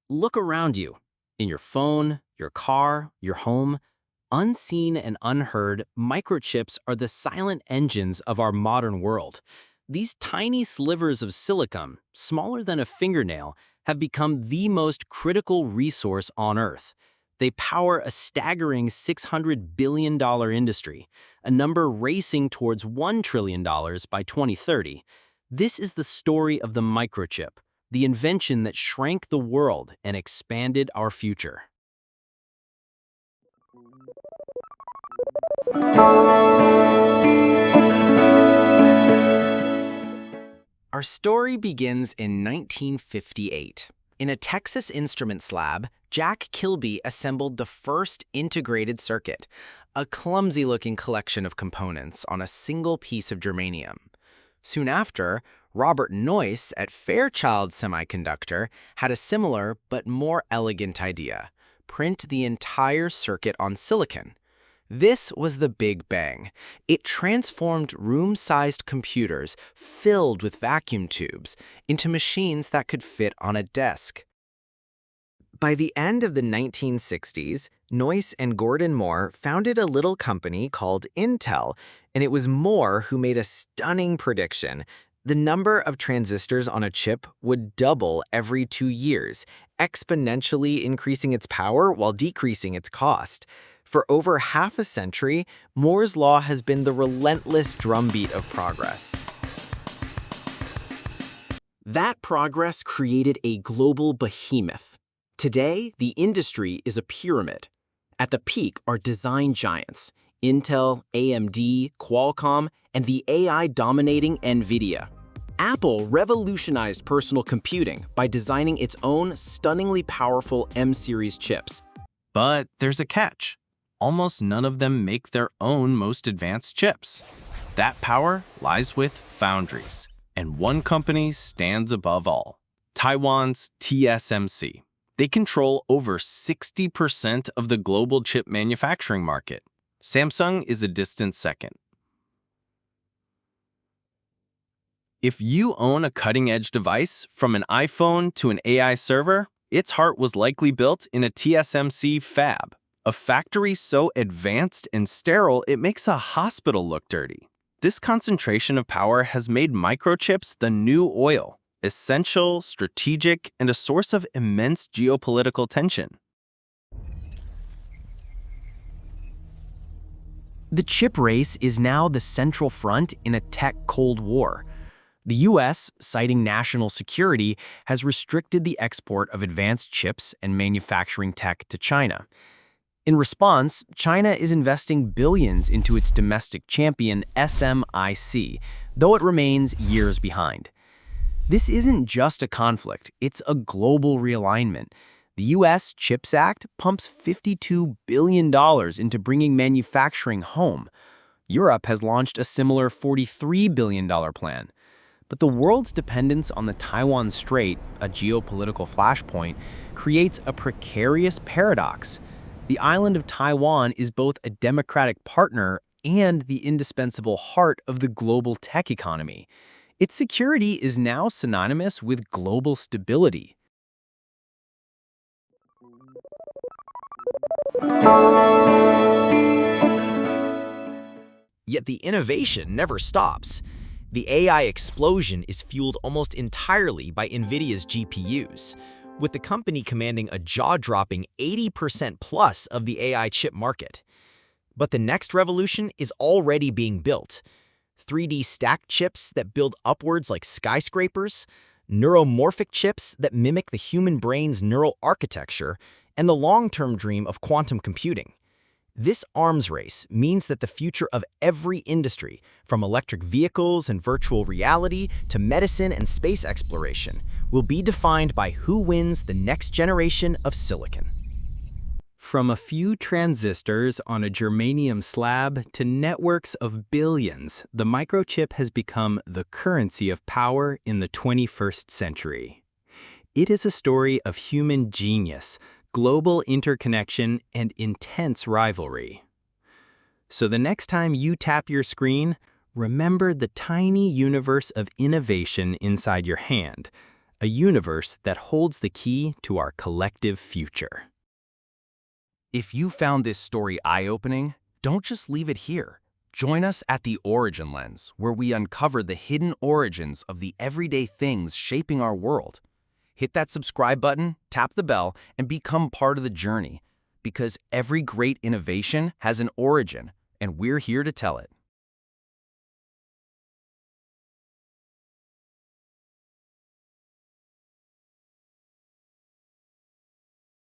Look around you. In your phone, your car, your home, unseen and unheard, microchips are the silent engines of our modern world. These tiny slivers of silicon, smaller than a fingernail, have become the most critical resource on Earth. They power a staggering $600 billion industry, a number racing towards $1 trillion by 2030. This is the story of the microchip, the invention that shrank the world and expanded our future. Our story begins in 1958. In a Texas Instruments lab, Jack Kilby assembled the first integrated circuit, a clumsy-looking collection of components on a single piece of germanium. Soon after, Robert Noyce at Fairchild Semiconductor had a similar but more elegant idea: print the entire circuit on silicon. This was the Big Bang. It transformed room-sized computers filled with vacuum tubes into machines that could fit on a desk. By the end of the 1960s, Noyce and Gordon Moore founded a little company called Intel, and it was Moore who made a stunning prediction. The number of transistors on a chip would double every 2 years, exponentially increasing its power while decreasing its cost. For over half a century, Moore's law has been the relentless drumbeat of progress. That progress created a global behemoth. Today, the industry is a pyramid. At the peak are design giants: Intel, AMD, Qualcomm, and the AI-dominating NVIDIA. Apple revolutionized personal computing by designing its own stunningly powerful M-series chips. But there's a catch. Almost none of them make their own most advanced chips. That power lies with foundries, and one company stands above all: Taiwan's TSMC. They control over 60% of the global chip manufacturing market. Samsung is a distant second. If you own a cutting-edge device, from an iPhone to an AI server, its heart was likely built in a TSMC fab. A factory so advanced and sterile it makes a hospital look dirty. This concentration of power has made microchips the new oil, essential, strategic, and a source of immense geopolitical tension. The chip race is now the central front in a tech Cold War. The U.S., citing national security, has restricted the export of advanced chips and manufacturing tech to China. In response, China is investing billions into its domestic champion, SMIC, though it remains years behind. This isn't just a conflict, it's a global realignment. The U.S. CHIPS Act pumps $52 billion into bringing manufacturing home. Europe has launched a similar $43 billion plan. But the world's dependence on the Taiwan Strait, a geopolitical flashpoint, creates a precarious paradox. The island of Taiwan is both a democratic partner and the indispensable heart of the global tech economy. Its security is now synonymous with global stability. Yet the innovation never stops. The AI explosion is fueled almost entirely by NVIDIA's GPUs, with the company commanding a jaw-dropping 80% plus of the AI chip market. But the next revolution is already being built: 3D stacked chips that build upwards like skyscrapers, neuromorphic chips that mimic the human brain's neural architecture, and the long-term dream of quantum computing. This arms race means that the future of every industry, from electric vehicles and virtual reality to medicine and space exploration, will be defined by who wins the next generation of silicon. From a few transistors on a germanium slab to networks of billions, the microchip has become the currency of power in the 21st century. It is a story of human genius, global interconnection, and intense rivalry. So the next time you tap your screen, remember the tiny universe of innovation inside your hand, a universe that holds the key to our collective future. If you found this story eye-opening, don't just leave it here. Join us at the Origin Lens, where we uncover the hidden origins of the everyday things shaping our world. Hit that subscribe button, tap the bell, and become part of the journey. Because every great innovation has an origin, and we're here to tell it.